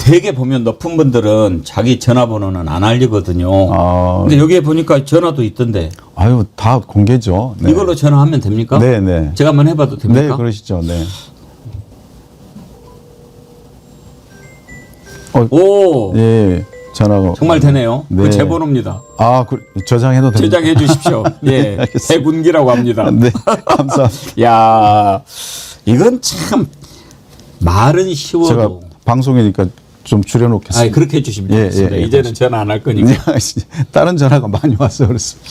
되게 보면 높은 분들은 자기 전화번호는 안 알리거든요. 근데 여기에 보니까 전화도 있던데. 아유, 다 공개죠. 네. 이걸로 전화하면 됩니까? 네, 네. 제가 한번 해봐도 됩니까? 네, 그러시죠. 네. 오, 예, 전화가 정말 되네요. 네. 그 제 번호입니다. 아, 저장해도 됩니다. 저장해 주십시오. 예, 알겠습니다. 해군기라고 합니다. 네, 감사합니다. 야, 이건 참 말은 쉬워도. 제가 방송이니까 좀 줄여놓겠습니다. 아니, 그렇게 해주시면 되겠습니다. 이제는 전화 안 할 거니까. 다른 전화가 많이 와서 그렇습니다.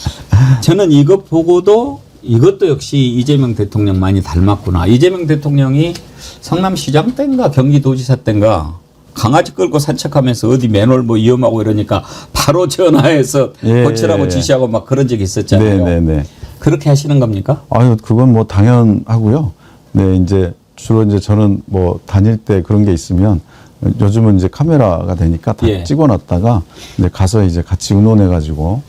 저는 이거 보고도 이것도 역시 이재명 대통령 많이 닮았구나. 이재명 대통령이 성남시장 때인가 경기도지사 때인가 강아지 끌고 산책하면서 어디 맨홀 뭐 위험하고 이러니까 바로 전화해서 예, 고치라고 예. 지시하고 막 그런 적이 있었잖아요. 네, 네, 네. 그렇게 하시는 겁니까? 아유, 그건 뭐 당연하고요. 네, 이제 주로 이제 저는 뭐 다닐 때 그런 게 있으면 요즘은 이제 카메라가 되니까 다 예. 찍어놨다가 이제 가서 이제 같이 의논해가지고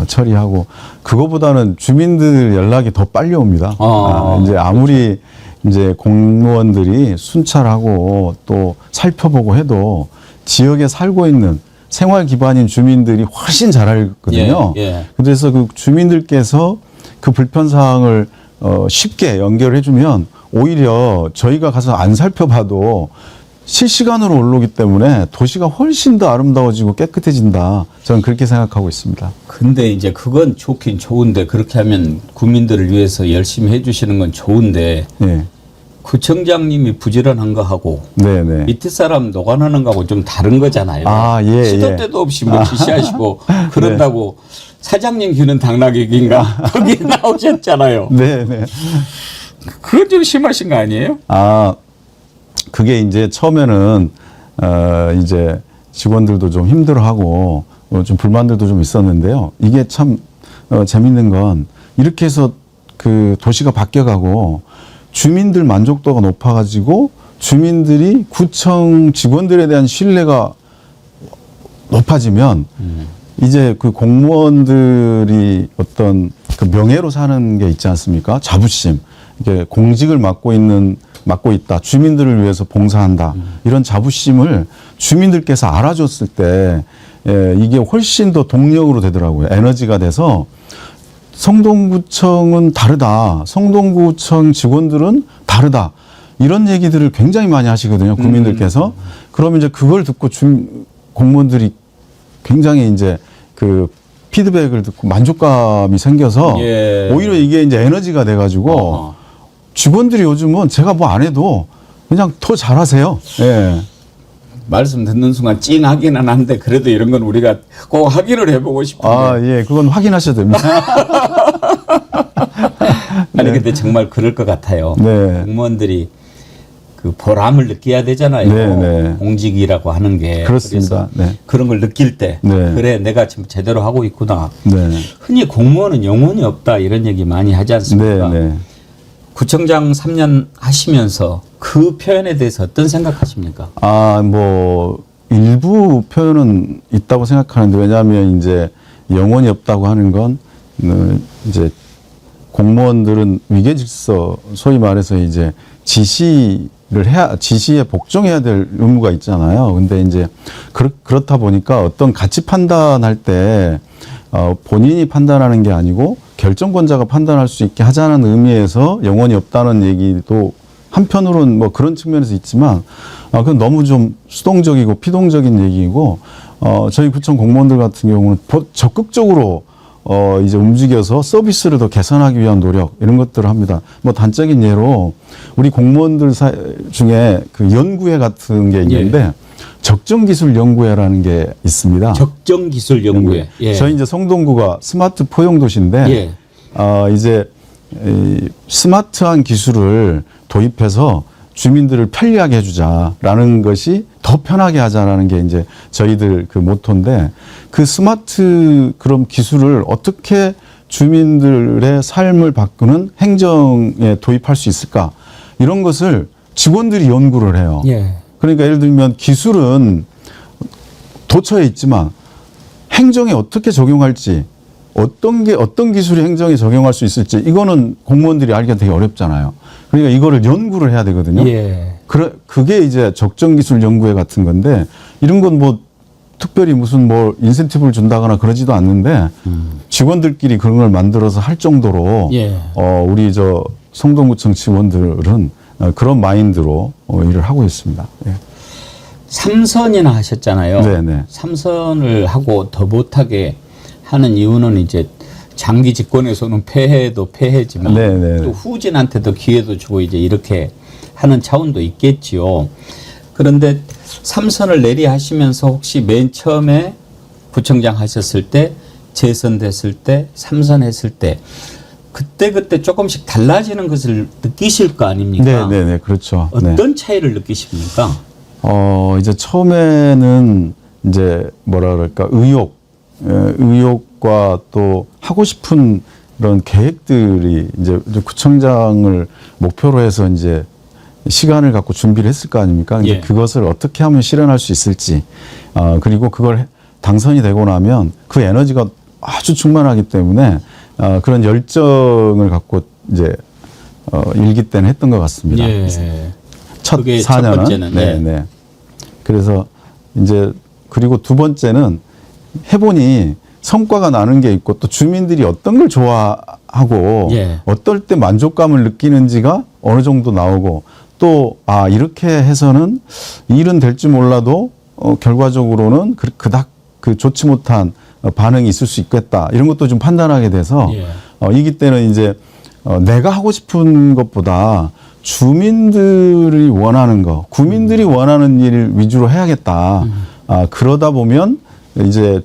처리하고 그거보다는 주민들 연락이 더 빨리 옵니다. 이제 아무리 이제 공무원들이 순찰하고 또 살펴보고 해도 지역에 살고 있는 생활 기반인 주민들이 훨씬 잘 알거든요. 예, 예. 그래서 그 주민들께서 그 불편 사항을 쉽게 연결해 주면 오히려 저희가 가서 안 살펴봐도 실시간으로 올라오기 때문에 도시가 훨씬 더 아름다워지고 깨끗해진다. 저는 그렇게 생각하고 있습니다. 근데 이제 그건 좋긴 좋은데 그렇게 하면 국민들을 위해서 열심히 해주시는 건 좋은데 예. 구청장님이 부지런한 거 하고 네네. 밑에 사람 노관하는 거하고 좀 다른 거잖아요. 아, 예, 시도 예. 때도 없이 뭐 지시하시고 그런다고 사장님 귀는 당나귀인가 거기에 나오셨잖아요. 네네. 그건 좀 심하신 거 아니에요? 아, 그게 이제 처음에는, 이제 직원들도 좀 힘들어하고, 좀 불만들도 좀 있었는데요. 이게 참, 재밌는 건, 이렇게 해서 그 도시가 바뀌어가고, 주민들 만족도가 높아가지고, 주민들이 구청 직원들에 대한 신뢰가 높아지면, 이제 그 공무원들이 어떤 그 명예로 사는 게 있지 않습니까? 자부심. 이게 공직을 맡고 있다. 주민들을 위해서 봉사한다. 이런 자부심을 주민들께서 알아줬을 때, 이게 훨씬 더 동력으로 되더라고요. 에너지가 돼서 성동구청은 다르다. 성동구청 직원들은 다르다. 이런 얘기들을 굉장히 많이 하시거든요. 국민들께서. 그러면 이제 그걸 듣고 공무원들이 굉장히 이제 그 피드백을 듣고 만족감이 생겨서 예. 오히려 이게 이제 에너지가 돼가지고 직원들이 요즘은 제가 뭐 안 해도 그냥 더 잘하세요. 예. 말씀 듣는 순간 찡하기는 한데 그래도 이런 건 우리가 꼭 확인을 해보고 싶은데. 아, 예. 그건 확인하셔야 됩니다. 아니 근데 정말 그럴 것 같아요. 네. 공무원들이 그 보람을 느껴야 되잖아요. 네, 네. 공직이라고 하는 게. 그렇습니다. 그래서 네. 그런 걸 느낄 때 네. 그래 내가 지금 제대로 하고 있구나. 네. 흔히 공무원은 영혼이 없다 이런 얘기 많이 하지 않습니까? 네, 네. 구청장 3년 하시면서 그 표현에 대해서 어떤 생각하십니까? 아, 뭐 일부 표현은 있다고 생각하는데 왜냐하면 이제 영혼이 없다고 하는 건 이제 공무원들은 위계질서 소위 말해서 이제 지시에 복종해야 될 의무가 있잖아요. 근데 이제 그렇다 보니까 어떤 가치 판단할 때 본인이 판단하는 게 아니고 결정권자가 판단할 수 있게 하자는 의미에서 영혼이 없다는 얘기도 한편으로는 뭐 그런 측면에서 있지만 그건 너무 좀 수동적이고 피동적인 얘기이고 저희 구청 공무원들 같은 경우는 적극적으로 이제 움직여서 서비스를 더 개선하기 위한 노력 이런 것들을 합니다. 뭐 단적인 예로 우리 공무원들 중에 그 연구회 같은 게 있는데 예. 적정기술연구회라는 게 있습니다. 적정기술연구회. 예. 저희 이제 성동구가 스마트 포용도시인데 예. 이제 이 스마트한 기술을 도입해서 주민들을 편리하게 해주자라는 것이 더 편하게 하자라는 게 이제 저희들 그 모토인데 그 스마트 그런 기술을 어떻게 주민들의 삶을 바꾸는 행정에 도입할 수 있을까 이런 것을 직원들이 연구를 해요. 예. 그러니까 예를 들면 기술은 도처에 있지만 행정에 어떻게 적용할지 어떤 기술이 행정에 적용할 수 있을지 이거는 공무원들이 알기가 되게 어렵잖아요. 그러니까 이거를 연구를 해야 되거든요. 예. 그게 이제 적정기술 연구회 같은 건데 이런 건 뭐 특별히 무슨 뭐 인센티브를 준다거나 그러지도 않는데 직원들끼리 그런 걸 만들어서 할 정도로 예. 우리 저 성동구청 직원들은 그런 마인드로 일을 하고 있습니다. 예. 3선이나 하셨잖아요. 네네. 3선을 하고 더 못하게 하는 이유는 이제 장기 집권에서는 패해도 패해지만 네네. 또 후진한테도 기회도 주고 이제 이렇게 하는 차원도 있겠지요. 그런데 3선을 내리하시면서 혹시 맨 처음에 구청장 하셨을 때, 재선됐을 때, 3선 했을 때 그때 조금씩 달라지는 것을 느끼실 거 아닙니까? 네네네. 그렇죠. 어떤 차이를 느끼십니까? 이제 처음에는 이제 뭐라 그럴까 의욕과 또 하고 싶은 그런 계획들이 이제 구청장을 목표로 해서 이제 시간을 갖고 준비를 했을 거 아닙니까? 이제 예. 그것을 어떻게 하면 실현할 수 있을지, 그리고 그걸 당선이 되고 나면 그 에너지가 아주 충만하기 때문에 그런 열정을 갖고 이제 일기 때는 했던 것 같습니다. 예. 첫 그게 첫 4년은. 번째는, 네, 예. 네. 그래서 이제 그리고 두 번째는 해보니 성과가 나는 게 있고 또 주민들이 어떤 걸 좋아하고 예. 어떨 때 만족감을 느끼는지가 어느 정도 나오고 또 이렇게 해서는 일은 될지 몰라도 결과적으로는 그닥 좋지 못한 반응이 있을 수 있겠다 이런 것도 좀 판단하게 돼서 예. 이기 때는 이제 내가 하고 싶은 것보다 주민들이 원하는 거, 구민들이 원하는 일 위주로 해야겠다. 그러다 보면 이제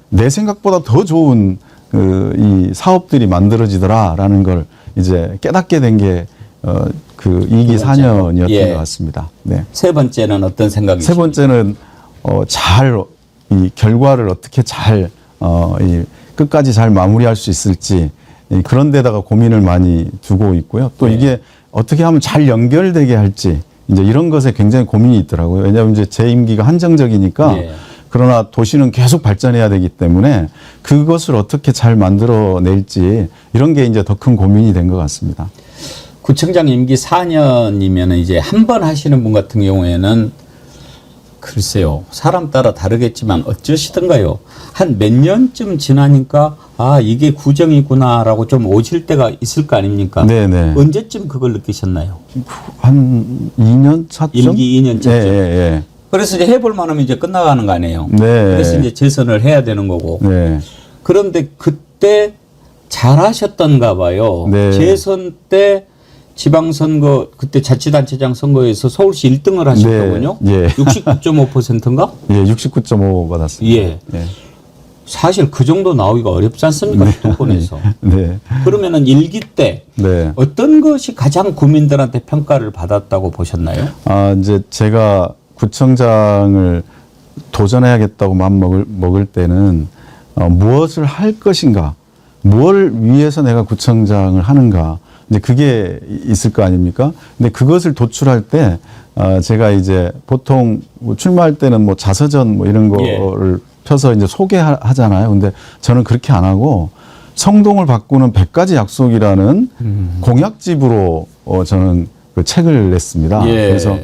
내 생각보다 더 좋은 이 사업들이 만들어지더라라는 걸 이제 깨닫게 된 게 그 2기 4년이었던 예. 것 같습니다. 네. 세 번째는 어떤 생각이십니까? 세 번째는 이 결과를 어떻게 이 끝까지 잘 마무리할 수 있을지 그런 데다가 고민을 많이 두고 있고요. 또 이게 어떻게 하면 잘 연결되게 할지 이제 이런 것에 굉장히 고민이 있더라고요. 왜냐하면 이제 제 임기가 한정적이니까 예. 그러나 도시는 계속 발전해야 되기 때문에 그것을 어떻게 잘 만들어낼지 이런 게 이제 더 큰 고민이 된 것 같습니다. 구청장 임기 4년이면 이제 한 번 하시는 분 같은 경우에는 글쎄요, 사람 따라 다르겠지만 어쩌시던가요? 한 몇 년쯤 지나니까 이게 구정이구나라고 좀 오실 때가 있을 거 아닙니까? 네네. 언제쯤 그걸 느끼셨나요? 한 2년 차쯤? 임기 2년 차쯤. 예. 그래서 이제 해볼 만하면 이제 끝나가는 거 아니에요? 네. 그래서 이제 재선을 해야 되는 거고. 네. 그런데 그때 잘하셨던가 봐요. 네. 재선 때 지방선거 그때 자치단체장 선거에서 서울시 1등을 하셨더군요. 네. 예. 69.5%인가? 예, 69.5 받았습니다. 예. 사실 그 정도 나오기가 어렵지 않습니까? 수도권에서. 네. 그러면은 1기 때 네. 어떤 것이 가장 국민들한테 평가를 받았다고 보셨나요? 이제 제가 구청장을 도전해야겠다고 마음 먹을 때는 무엇을 할 것인가, 무엇을 위해서 내가 구청장을 하는가, 이제 그게 있을 거 아닙니까? 근데 그것을 도출할 때 제가 이제 보통 출마할 때는 뭐 자서전 뭐 이런 거를 펴서 이제 소개하잖아요. 근데 저는 그렇게 안 하고 성동을 바꾸는 100가지 약속이라는 공약집으로 저는 그 책을 냈습니다. 예. 그래서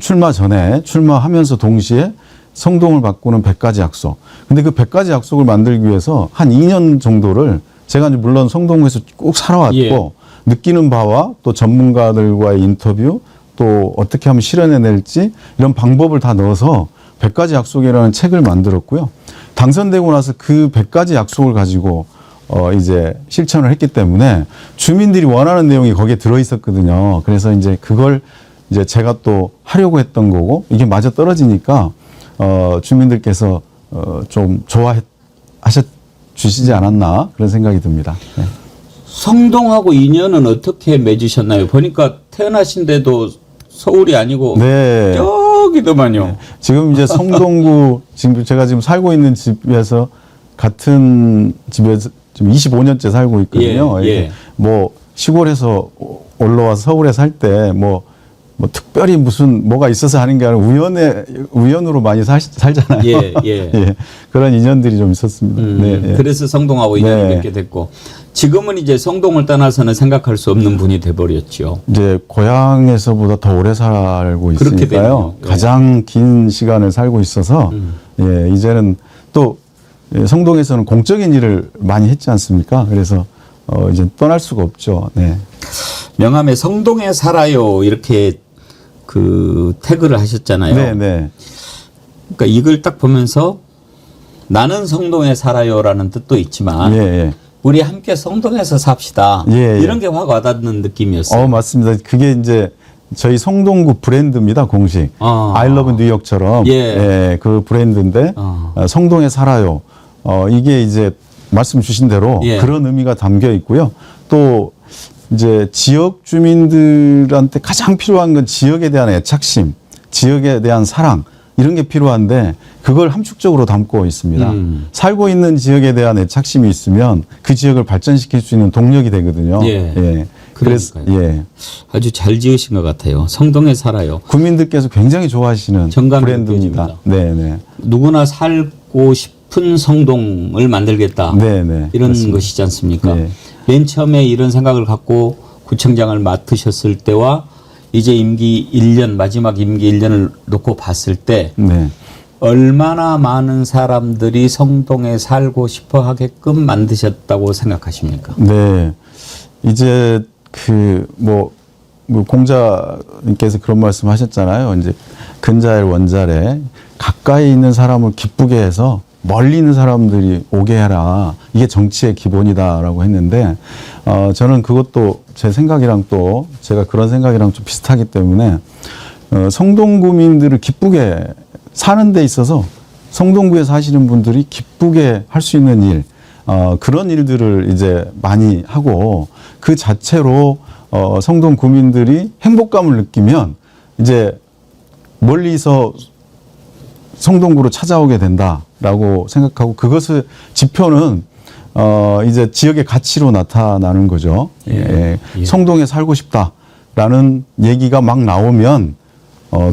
출마 전에 출마하면서 동시에 성동을 바꾸는 100가지 약속. 근데 그 100가지 약속을 만들기 위해서 한 2년 정도를 제가 이제 물론 성동구에서 꼭 살아왔고 예. 느끼는 바와 또 전문가들과의 인터뷰 또 어떻게 하면 실현해낼지 이런 방법을 다 넣어서 100가지 약속이라는 책을 만들었고요. 당선되고 나서 그 100가지 약속을 가지고 이제 실천을 했기 때문에 주민들이 원하는 내용이 거기에 들어 있었거든요. 그래서 이제 그걸 이제 제가 또 하려고 했던 거고 이게 맞아 떨어지니까 주민들께서 좀 주시지 않았나 그런 생각이 듭니다. 네. 성동하고 인연은 어떻게 맺으셨나요? 보니까 태어나신 데도 서울이 아니고 네. 저기더만요. 지금 이제 성동구 지금 제가 지금 살고 있는 집에서 같은 집에서 지금 25년째 살고 있거든요. 예, 예. 뭐 시골에서 올라와서 서울에 살 때 뭐 특별히 무슨 뭐가 있어서 하는 게 아니라 우연으로 많이 살잖아요. 예. 예, 그런 인연들이 좀 있었습니다. 네, 예. 그래서 성동하고 인연을 네. 맺게 됐고 지금은 이제 성동을 떠나서는 생각할 수 없는 분이 돼버렸죠. 이제 고향에서보다 더 오래 살고 그렇게 있으니까요. 되네요. 예. 가장 긴 시간을 살고 있어서 예, 이제는 또 성동에서는 공적인 일을 많이 했지 않습니까? 그래서 이제 떠날 수가 없죠. 네. 명함에 성동에 살아요 이렇게 그 태그를 하셨잖아요. 네, 네. 그러니까 이걸 딱 보면서 나는 성동에 살아요라는 뜻도 있지만 예, 예. 우리 함께 성동에서 삽시다. 예, 예. 이런 게 확 와닿는 느낌이었어요. 맞습니다. 그게 이제 저희 성동구 브랜드입니다, 공식. I love 뉴욕처럼. 예. 예, 그 브랜드인데, 성동에 살아요. 이게 이제 말씀 주신 대로 예. 그런 의미가 담겨 있고요. 또 이제 지역 주민들한테 가장 필요한 건 지역에 대한 애착심, 지역에 대한 사랑, 이런 게 필요한데 그걸 함축적으로 담고 있습니다. 살고 있는 지역에 대한 애착심이 있으면 그 지역을 발전시킬 수 있는 동력이 되거든요. 예. 그래서 예. 아주 잘 지으신 것 같아요. 성동에 살아요. 국민들께서 굉장히 좋아하시는 정감이 브랜드입니다. 느껴집니다. 네네. 누구나 살고 싶은 성동을 만들겠다. 네네. 이런 맞습니다. 것이지 않습니까? 네. 맨 처음에 이런 생각을 갖고 구청장을 맡으셨을 때와 이제 임기 1년, 마지막 임기 1년을 놓고 봤을 때 네. 얼마나 많은 사람들이 성동에 살고 싶어 하게끔 만드셨다고 생각하십니까? 네. 이제 뭐 공자님께서 그런 말씀 하셨잖아요. 이제 근자엘 원자래 가까이 있는 사람을 기쁘게 해서 멀리 있는 사람들이 오게 해라. 이게 정치의 기본이다라고 했는데, 저는 그것도 제 생각이랑 또 제가 그런 생각이랑 좀 비슷하기 때문에, 성동구민들을 기쁘게 사는 데 있어서 성동구에 사시는 분들이 기쁘게 할 수 있는 일, 그런 일들을 이제 많이 하고 그 자체로 성동구민들이 행복감을 느끼면 이제 멀리서 성동구로 찾아오게 된다라고 생각하고 그것을 지표는 이제 지역의 가치로 나타나는 거죠. 예. 성동에 살고 싶다라는 얘기가 막 나오면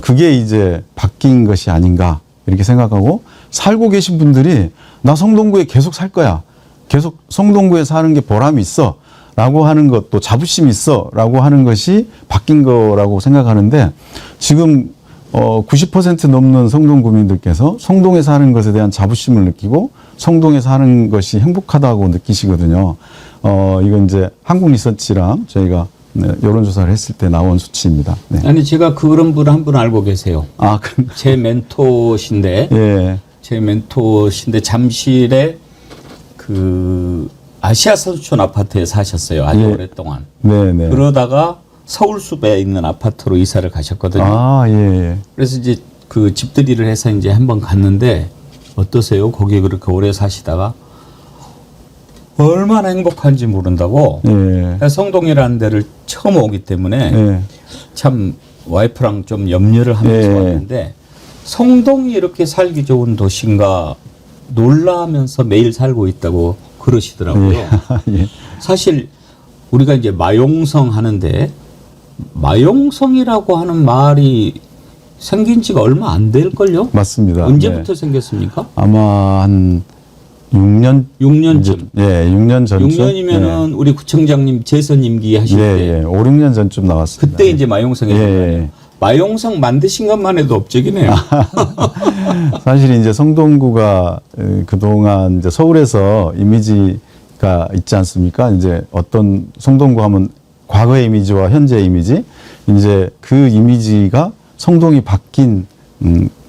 그게 이제 바뀐 것이 아닌가 이렇게 생각하고 살고 계신 분들이 나 성동구에 계속 살 거야. 계속 성동구에 사는 게 보람이 있어. 라고 하는 것, 또 자부심이 있어. 라고 하는 것이 바뀐 거라고 생각하는데 지금 90% 넘는 성동구민들께서 성동에 사는 것에 대한 자부심을 느끼고 성동에 사는 것이 행복하다고 느끼시거든요. 이건 이제 한국리서치랑 저희가 여론조사를 했을 때 나온 수치입니다. 네. 아니 제가 그런 분 한 분 알고 계세요. 제 멘토신데, 예. 제 멘토신데 잠실에 그 아시아 서초촌 아파트에 사셨어요. 아주 예. 오랫동안. 네네. 그러다가 서울숲에 있는 아파트로 이사를 가셨거든요. 예. 그래서 이제 그 집들이를 해서 이제 한번 갔는데 어떠세요? 거기 그렇게 오래 사시다가 얼마나 행복한지 모른다고. 예. 성동이라는 데를 처음 오기 때문에 예. 참 와이프랑 좀 염려를 하면서 예. 왔는데 성동이 이렇게 살기 좋은 도시인가 놀라면서 매일 살고 있다고 그러시더라고요. 예. 사실 우리가 이제 마용성 하는데 마용성이라고 하는 말이 생긴 지가 얼마 안 될걸요? 맞습니다. 언제부터 생겼습니까? 아마 한 6년 6년쯤. 예, 6년 전쯤. 6년이면은 우리 구청장님 재선 임기 하실 때 5, 6년 전쯤 나왔습니다. 그때 이제 마용성에 예. 마용성 만드신 것만 해도 업적이네요. 사실 이제 성동구가 그동안 이제 서울에서 이미지가 있지 않습니까? 이제 어떤 성동구 하면 과거의 이미지와 현재의 이미지, 이제 그 이미지가 성동이 바뀐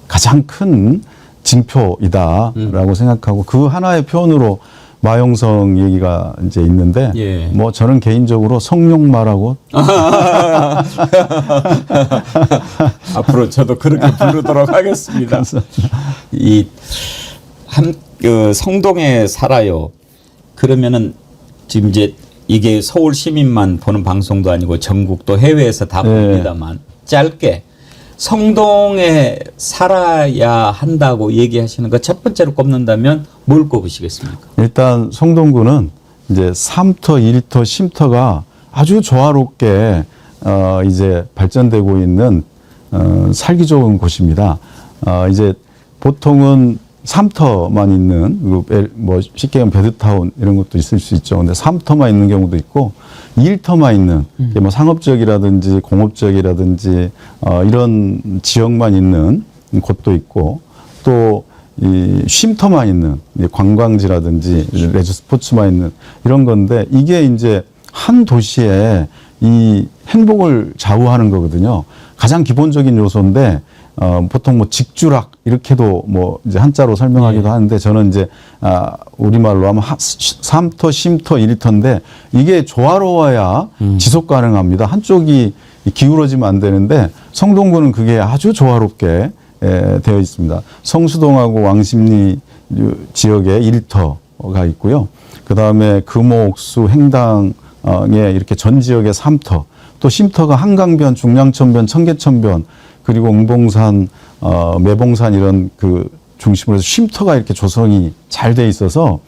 가장 큰 징표이다라고 생각하고 그 하나의 표현으로 마용성 얘기가 이제 있는데 예. 뭐 저는 개인적으로 성룡마라고 앞으로 저도 그렇게 부르도록 하겠습니다. 성동에 살아요. 그러면은 지금 이제 이게 서울 시민만 보는 방송도 아니고 전국도 해외에서 다 봅니다만 짧게 성동에 살아야 한다고 얘기하시는 거 첫 번째로 꼽는다면 뭘 꼽으시겠습니까? 일단 성동구는 이제 3터, 1터, 10터가 아주 조화롭게 이제 발전되고 있는 살기 좋은 곳입니다. 이제 보통은 3터만 있는 뭐 쉽게 얘기하면 베드타운 이런 것도 있을 수 있죠. 근데 3터만 있는 경우도 있고 1터만 있는 뭐 상업지역이라든지 공업지역이라든지 이런 지역만 있는 곳도 있고 또 이 쉼터만 있는 관광지라든지 레저 스포츠만 있는 이런 건데 이게 이제 한 도시에 이 행복을 좌우하는 거거든요. 가장 기본적인 요소인데 보통 뭐 직주락 이렇게도 뭐 이제 한자로 설명하기도 하는데 저는 이제 우리말로 하면 3터, 쉼터, 1터인데 이게 조화로워야 지속 가능합니다. 한쪽이 기울어지면 안 되는데 성동구는 그게 아주 조화롭게 되어 있습니다. 성수동하고 왕십리 지역에 1터가 있고요. 그 다음에 금호, 옥수, 행당에 이렇게 전 지역에 3터, 또 쉼터가 한강변, 중량천변, 청계천변, 그리고 응봉산, 매봉산 이런 그 중심으로 해서 쉼터가 이렇게 조성이 잘 돼 있어서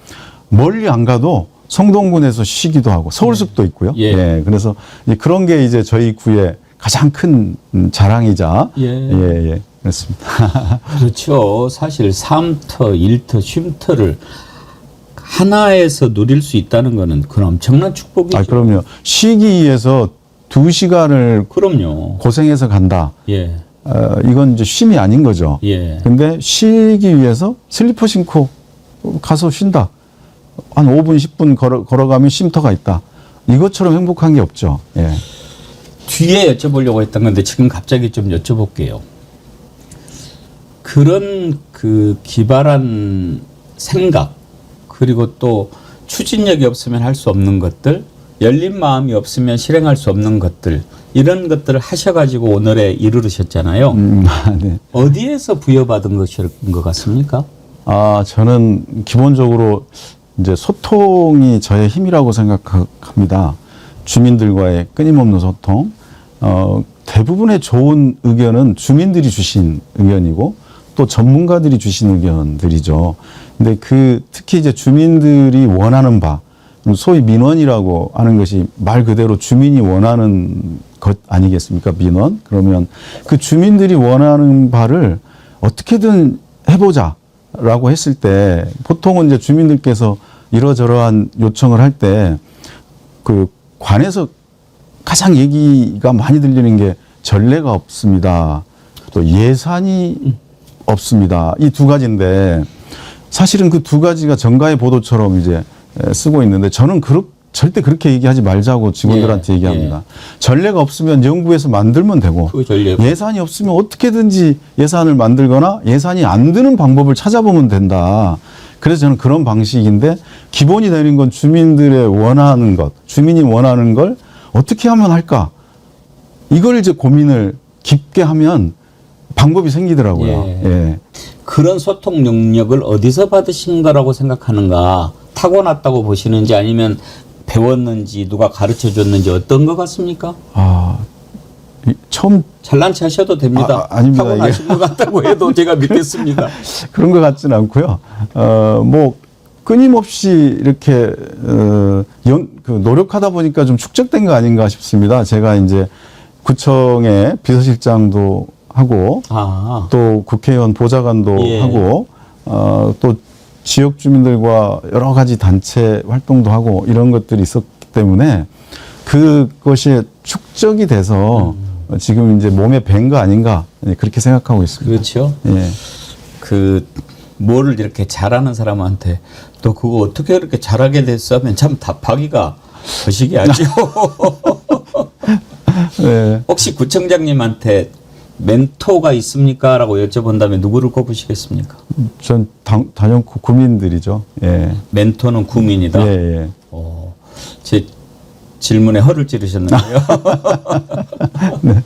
멀리 안 가도 성동군에서 쉬기도 하고 서울숲도 있고요. 예. 그래서 그런 게 이제 저희 구의 가장 큰 자랑이자 예. 그렇습니다. 그렇죠. 사실 3터, 1터, 쉼터를 하나에서 누릴 수 있다는 거는 그건 엄청난 축복이죠. 그럼요. 쉬기 위해서 2시간을 그럼요. 고생해서 간다. 예. 이건 이제 쉼이 아닌 거죠. 예. 근데 쉬기 위해서 슬리퍼 신고 가서 쉰다. 한 5분, 10분 걸어가면 쉼터가 있다. 이것처럼 행복한 게 없죠. 예. 뒤에 여쭤보려고 했던 건데 지금 갑자기 좀 여쭤볼게요. 그런 그 기발한 생각 그리고 또 추진력이 없으면 할 수 없는 것들, 열린 마음이 없으면 실행할 수 없는 것들 이런 것들을 하셔가지고 오늘에 이르르셨잖아요. 네. 어디에서 부여받은 것인 것 같습니까? 저는 기본적으로 이제 소통이 저의 힘이라고 생각합니다. 주민들과의 끊임없는 소통. 대부분의 좋은 의견은 주민들이 주신 의견이고 또 전문가들이 주신 의견들이죠. 근데 특히 이제 주민들이 원하는 바, 소위 민원이라고 하는 것이 말 그대로 주민이 원하는 것 아니겠습니까? 민원. 그러면 그 주민들이 원하는 바를 어떻게든 해보자라고 했을 때 보통은 이제 주민들께서 이러저러한 요청을 할 때 그 관에서 가장 얘기가 많이 들리는 게 전례가 없습니다. 또 예산이 없습니다. 이 두 가지인데 사실은 그 두 가지가 정가의 보도처럼 이제 쓰고 있는데 저는 절대 그렇게 얘기하지 말자고 직원들한테 얘기합니다. 전례가 없으면 정부에서 만들면 되고 예산이 없으면 어떻게든지 예산을 만들거나 예산이 안 드는 방법을 찾아보면 된다. 그래서 저는 그런 방식인데 기본이 되는 건 주민들의 원하는 것, 주민이 원하는 걸 어떻게 하면 할까? 이걸 이제 고민을 깊게 하면 방법이 생기더라고요. 예. 그런 소통 능력을 어디서 받으신 거라고 생각하는가? 타고났다고 보시는지 아니면 배웠는지 누가 가르쳐 줬는지 어떤 것 같습니까? 처음 잘난 체 하셔도 됩니다. 아닙니다. 타고나신 것 같다고 해도 제가 믿겠습니다. 그런 것 같지는 않고요. 뭐 끊임없이 이렇게 노력하다 보니까 좀 축적된 거 아닌가 싶습니다. 제가 이제 구청의 비서실장도 하고 또 국회의원 보좌관도 하고 또 지역 주민들과 여러 가지 단체 활동도 하고 이런 것들이 있었기 때문에 그것이 축적이 돼서 지금 이제 몸에 밴 거 아닌가 그렇게 생각하고 있습니다. 그렇죠. 예. 뭐를 이렇게 잘하는 사람한테 또 그거 어떻게 그렇게 잘하게 됐어 하면 참 답하기가 거시기하죠. 네. 혹시 구청장님한테 멘토가 있습니까? 라고 여쭤본다면 누구를 꼽으시겠습니까? 전 단연코 구민들이죠. 예. 멘토는 구민이다? 예. 제 질문에 허를 찌르셨는데요. 네.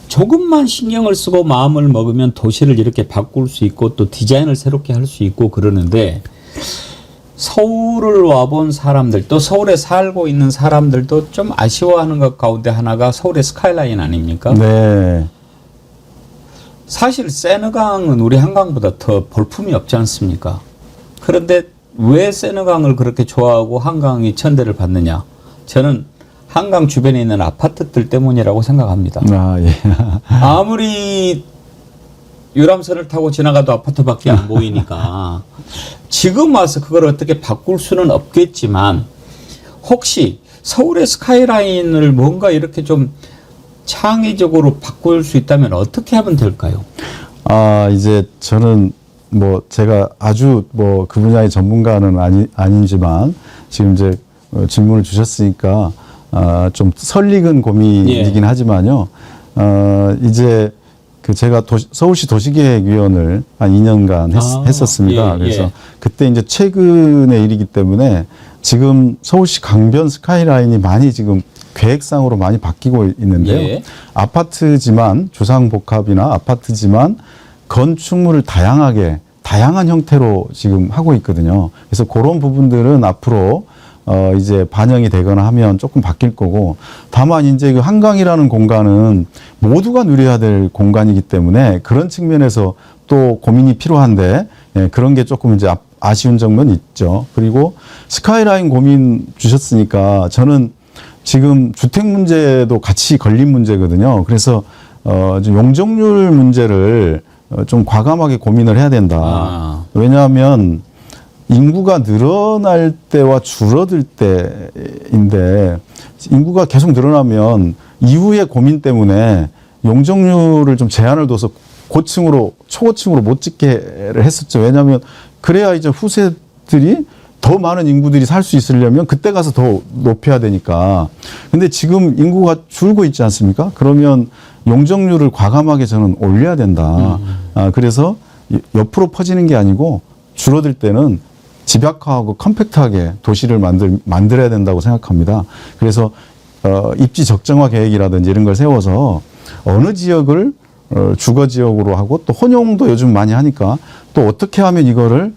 조금만 신경을 쓰고 마음을 먹으면 도시를 이렇게 바꿀 수 있고 또 디자인을 새롭게 할 수 있고 그러는데 서울을 와본 사람들 또 서울에 살고 있는 사람들도 좀 아쉬워하는 것 가운데 하나가 서울의 스카이라인 아닙니까? 네. 사실 세느강은 우리 한강보다 더 볼품이 없지 않습니까? 그런데 왜 세느강을 그렇게 좋아하고 한강이 천대를 받느냐? 저는 한강 주변에 있는 아파트들 때문이라고 생각합니다. 예. 아무리 유람선을 타고 지나가도 아파트밖에 안 보이니까 지금 와서 그걸 어떻게 바꿀 수는 없겠지만 혹시 서울의 스카이라인을 뭔가 이렇게 좀 창의적으로 바꿀 수 있다면 어떻게 하면 될까요? 이제 저는 뭐 제가 아주 뭐 그 분야의 전문가는 아니지만 지금 이제 질문을 주셨으니까 좀 설익은 고민이긴 하지만요. 이제 그 제가 서울시 도시계획위원을 한 2년간 했었습니다. 그래서 그때 이제 최근의 일이기 때문에 지금 서울시 강변 스카이라인이 많이 지금 계획상으로 많이 바뀌고 있는데요. 아파트지만 주상복합이나 아파트지만 건축물을 다양한 형태로 지금 하고 있거든요. 그래서 그런 부분들은 앞으로 이제 반영이 되거나 하면 조금 바뀔 거고, 다만 이제 그 한강이라는 공간은 모두가 누려야 될 공간이기 때문에 그런 측면에서 또 고민이 필요한데, 그런 게 조금 이제 아쉬운 점은 있죠. 그리고 스카이라인 고민 주셨으니까 저는 지금 주택 문제도 같이 걸린 문제거든요. 그래서 용적률 문제를 좀 과감하게 고민을 해야 된다. 왜냐하면 인구가 늘어날 때와 줄어들 때인데, 인구가 계속 늘어나면 이후의 고민 때문에 용적률을 좀 제한을 둬서 고층으로 초고층으로 못 짓게를 했었죠. 왜냐하면 그래야 이제 후세들이 더 많은 인구들이 살 수 있으려면 그때 가서 더 높여야 되니까. 근데 지금 인구가 줄고 있지 않습니까? 그러면 용적률을 과감하게 저는 올려야 된다. 그래서 옆으로 퍼지는 게 아니고 줄어들 때는 집약화하고 컴팩트하게 도시를 만들어야 된다고 생각합니다. 그래서 입지 적정화 계획이라든지 이런 걸 세워서 어느 지역을 주거 지역으로 하고 또 혼용도 요즘 많이 하니까 또 어떻게 하면 이거를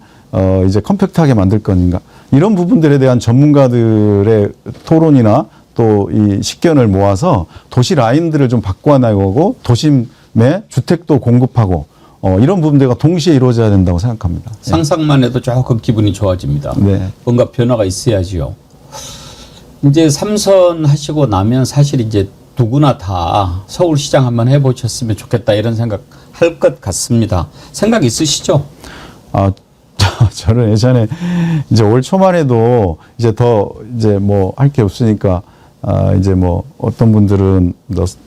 이제 컴팩트하게 만들 건가, 이런 부분들에 대한 전문가들의 토론이나 또 이 식견을 모아서 도시 라인들을 좀 바꿔나가고 도심에 주택도 공급하고 이런 부분들과 동시에 이루어져야 된다고 생각합니다. 상상만 해도 조금 기분이 좋아집니다. 네. 뭔가 변화가 있어야지요. 이제 3선 하시고 나면 사실 이제 누구나 다 서울시장 한번 해보셨으면 좋겠다 이런 생각 할 것 같습니다. 생각 있으시죠? 저는 예전에 이제 올 초만 해도 이제 이제 뭐 할 게 없으니까 이제 뭐 어떤 분들은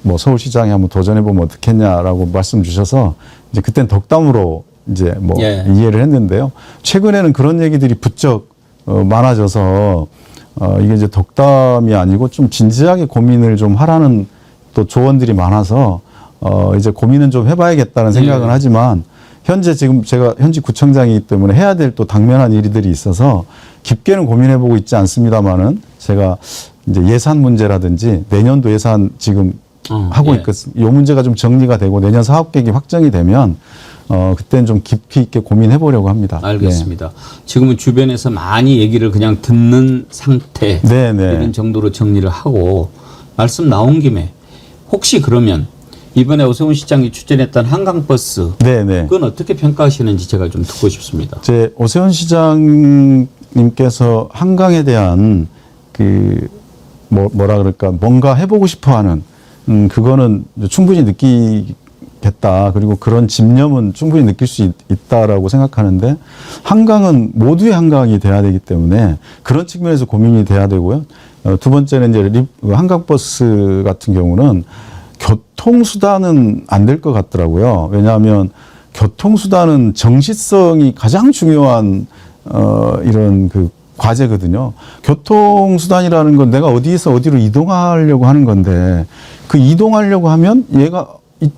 뭐 서울시장에 한번 도전해보면 어떻겠냐라고 말씀 주셔서 이제 그땐 덕담으로 이제 뭐 이해를 했는데요. 최근에는 그런 얘기들이 부쩍 많아져서 이게 이제 덕담이 아니고 좀 진지하게 고민을 좀 하라는 또 조언들이 많아서 이제 고민은 좀 해봐야겠다는 생각은 하지만 현재 지금 제가 현직 구청장이기 때문에 해야 될 또 당면한 일들이 있어서 깊게는 고민해보고 있지 않습니다만은 제가 이제 예산 문제라든지 내년도 예산 지금 하고 있거든요. 이 문제가 좀 정리가 되고 내년 사업 계획이 확정이 되면 그때는 좀 깊이 있게 고민해 보려고 합니다. 알겠습니다. 지금은 주변에서 많이 얘기를 그냥 듣는 상태 이런 정도로 정리를 하고, 말씀 나온 김에 혹시 그러면 이번에 오세훈 시장이 추진했던 한강버스 그건 어떻게 평가하시는지 제가 좀 듣고 싶습니다. 오세훈 시장님께서 한강에 대한 뭐라 그럴까, 뭔가 해보고 싶어하는 그거는 충분히 느끼겠다. 그리고 그런 집념은 충분히 느낄 수 있다라고 생각하는데, 한강은 모두의 한강이 돼야 되기 때문에 그런 측면에서 고민이 돼야 되고요. 두 번째는 이제 한강버스 같은 경우는 교통수단은 안 될 것 같더라고요. 왜냐하면 교통수단은 정시성이 가장 중요한 이런 과제거든요. 교통수단이라는 건 내가 어디에서 어디로 이동하려고 하는 건데, 그 이동하려고 하면 얘가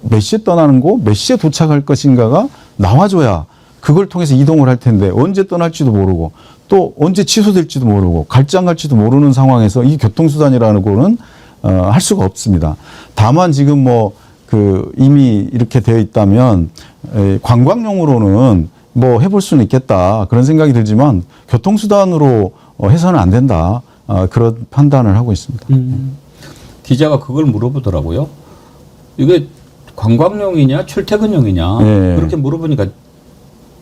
몇 시에 떠나는 거, 몇 시에 도착할 것인가가 나와줘야 그걸 통해서 이동을 할 텐데, 언제 떠날지도 모르고 또 언제 취소될지도 모르고 갈지 안 갈지도 모르는 상황에서 이 교통수단이라는 거는 할 수가 없습니다. 다만 지금 이미 이렇게 되어 있다면 관광용으로는 뭐 해볼 수는 있겠다 그런 생각이 들지만 교통수단으로 해서는 안 된다, 그런 판단을 하고 있습니다. 기자가 그걸 물어보더라고요. 이게 관광용이냐 출퇴근용이냐 그렇게 물어보니까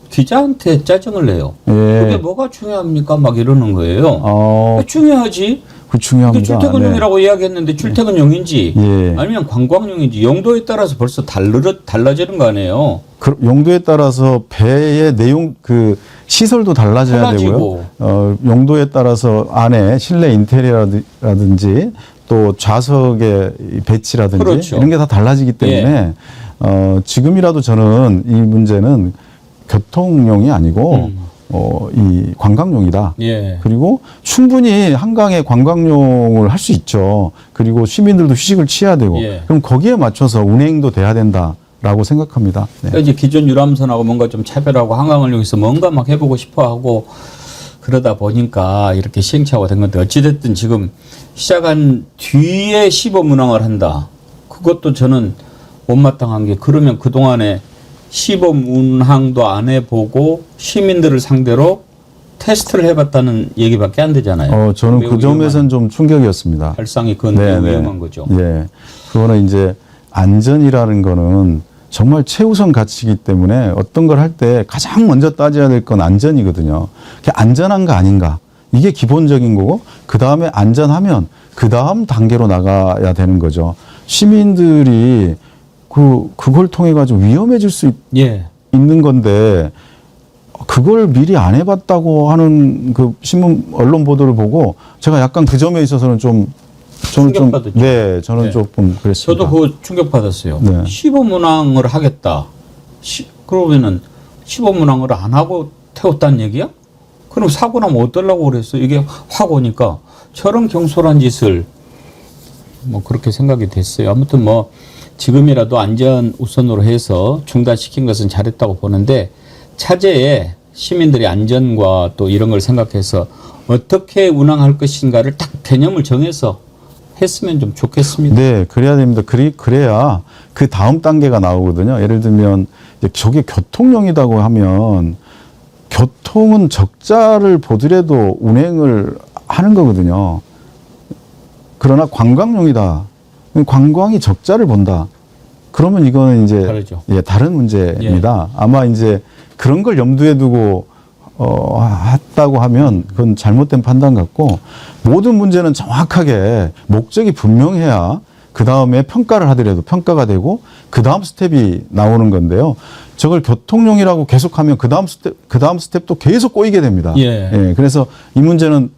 기자한테 짜증을 내요. 그게 뭐가 중요합니까? 막 이러는 거예요. 중요하지. 그 중요합니다. 근데 출퇴근용이라고 이야기했는데 출퇴근용인지 예. 아니면 관광용인지 용도에 따라서 벌써 달라지는 거 아니에요? 그 용도에 따라서 배의 내용 그 시설도 달라져야 달라지고. 되고요. 용도에 따라서 안에 실내 인테리어라든지 또 좌석의 배치라든지 그렇죠. 이런 게 다 달라지기 때문에 지금이라도 저는 이 문제는 교통용이 아니고 이 관광용이다. 예. 그리고 충분히 한강에 관광용을 할 수 있죠. 그리고 시민들도 휴식을 취해야 되고 예. 그럼 거기에 맞춰서 운행도 돼야 된다라고 생각합니다. 네. 그러니까 이제 기존 유람선하고 뭔가 좀 차별하고 한강을 여기서 뭔가 막 해보고 싶어하고 그러다 보니까 이렇게 시행착오가 된 건데 어찌됐든 지금 시작한 뒤에 시범 운항을 한다. 그것도 저는 못마땅한 게 그러면 그동안에 시범 운항도 안 해보고 시민들을 상대로 테스트를 해봤다는 얘기밖에 안 되잖아요. 저는 매우 그 점에서는 좀 충격이었습니다. 발상이 그건 매우 위험한 거죠. 예. 그거는 이제 안전이라는 거는 정말 최우선 가치이기 때문에 어떤 걸 할 때 가장 먼저 따져야 될 건 안전이거든요. 그게 안전한가 아닌가. 이게 기본적인 거고 그 다음에 안전하면 그 다음 단계로 나가야 되는 거죠. 시민들이 그걸 통해 가지고 위험해질 수 예. 있는 건데 그걸 미리 안 해봤다고 하는 그 신문 언론 보도를 보고 제가 약간 그 점에 있어서는 저는 충격받았죠. 네, 저는 네. 조금 그랬습니다. 저도 그거 충격받았어요. 네. 시범 운항을 하겠다. 그러면은 시범 운항을 안 하고 태웠다는 얘기야? 그럼 사고 나면 어쩌려고 그랬어? 이게 확 오니까 저런 경솔한 짓을 뭐 그렇게 생각이 됐어요. 아무튼 뭐 지금이라도 안전 우선으로 해서 중단시킨 것은 잘했다고 보는데 차제에 시민들의 안전과 또 이런 걸 생각해서 어떻게 운항할 것인가를 딱 개념을 정해서 했으면 좀 좋겠습니다. 네, 그래야 됩니다. 그래야 그 다음 단계가 나오거든요. 예를 들면 이제 저게 교통용이라고 하면 교통은 적자를 보더라도 운행을 하는 거거든요. 그러나 관광용이다. 관광이 적자를 본다. 그러면 이거는 이제 다르죠. 다른 문제입니다. 아마 이제 그런 걸 염두에 두고 했다고 하면 그건 잘못된 판단 같고 모든 문제는 정확하게 목적이 분명해야 그 다음에 평가를 하더라도 평가가 되고 그 다음 스텝이 나오는 건데요. 저걸 교통용이라고 계속하면 그 다음 스텝도 계속 꼬이게 됩니다. 예. 그래서 이 문제는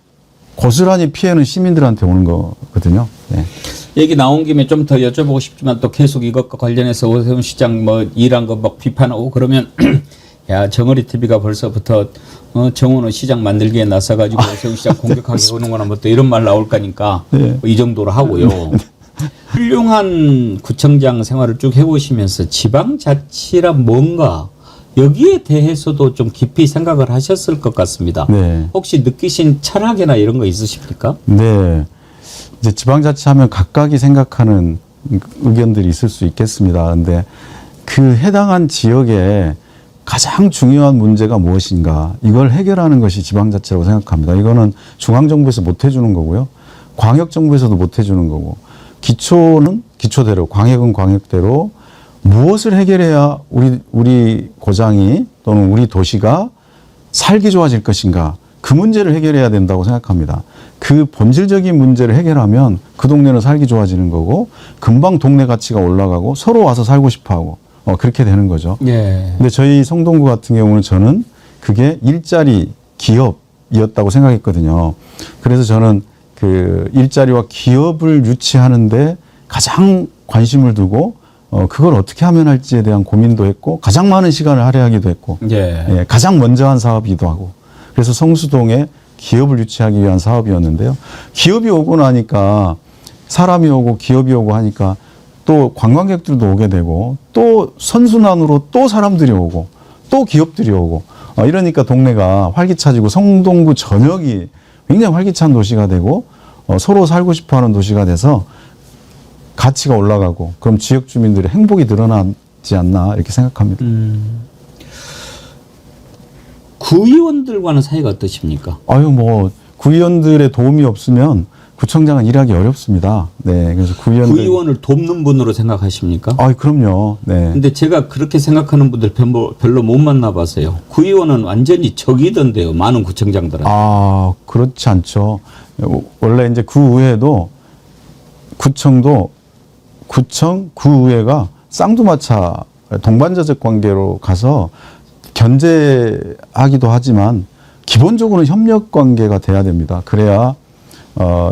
고스란히 피해는 시민들한테 오는 거거든요. 네. 얘기 나온 김에 좀 더 여쭤보고 싶지만 또 계속 이것과 관련해서 오세훈 시장 뭐 일한 거 막 비판하고 그러면 야 정어리 TV가 벌써부터 정원호 시장 만들기에 나서가지고 오세훈 시장 공격하게 오는거나 뭐 또 이런 말 나올 거니까 네. 뭐이 정도로 하고요. 훌륭한 구청장 생활을 쭉 해보시면서 지방자치라 뭔가 여기에 대해서도 좀 깊이 생각을 하셨을 것 같습니다. 네. 혹시 느끼신 철학이나 이런 거 있으십니까? 네. 이제 지방자치 하면 각각이 생각하는 의견들이 있을 수 있겠습니다. 근데 그 해당한 지역에 가장 중요한 문제가 무엇인가 이걸 해결하는 것이 지방자치라고 생각합니다. 이거는 중앙정부에서 못 해주는 거고요. 광역정부에서도 못 해주는 거고 기초는 기초대로 광역은 광역대로 무엇을 해결해야 우리 고장이 또는 우리 도시가 살기 좋아질 것인가 그 문제를 해결해야 된다고 생각합니다. 그 본질적인 문제를 해결하면 그 동네는 살기 좋아지는 거고 금방 동네 가치가 올라가고 서로 와서 살고 싶어하고 그렇게 되는 거죠. 예. 근데 저희 성동구 같은 경우는 저는 그게 일자리 기업이었다고 생각했거든요. 그래서 저는 그 일자리와 기업을 유치하는데 가장 관심을 두고 그걸 어떻게 하면 할지에 대한 고민도 했고 가장 많은 시간을 할애하기도 했고 예. 가장 먼저 한 사업이기도 하고 그래서 성수동에 기업을 유치하기 위한 사업이었는데요. 기업이 오고 나니까 사람이 오고 기업이 오고 하니까 또 관광객들도 오게 되고 또 선순환으로 또 사람들이 오고 또 기업들이 오고 이러니까 동네가 활기차지고 성동구 전역이 굉장히 활기찬 도시가 되고 서로 살고 싶어하는 도시가 돼서 가치가 올라가고 그럼 지역 주민들의 행복이 늘어나지 않나 이렇게 생각합니다. 구의원들과는 사이가 어떠십니까? 뭐 구의원들의 도움이 없으면 구청장은 일하기 어렵습니다. 네, 그래서 구의원을 돕는 분으로 생각하십니까? 그럼요. 네. 근데 제가 그렇게 생각하는 분들 별로 못 만나봐서요. 구의원은 완전히 적이던데요. 많은 구청장들은. 그렇지 않죠. 원래 이제 구의회도 구청, 구의회가 쌍두마차 동반자적 관계로 가서 견제하기도 하지만 기본적으로는 협력 관계가 돼야 됩니다. 그래야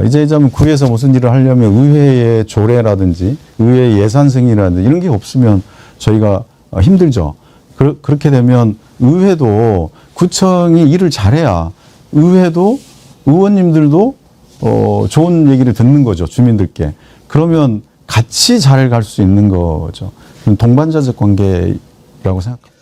이제 구에서 무슨 일을 하려면 의회의 조례라든지 의회 예산 승인이라든지 이런 게 없으면 저희가 힘들죠. 그렇게 되면 의회도 구청이 일을 잘해야 의회도 의원님들도 좋은 얘기를 듣는 거죠. 주민들께. 그러면 같이 잘 갈 수 있는 거죠. 동반자적 관계라고 생각합니다.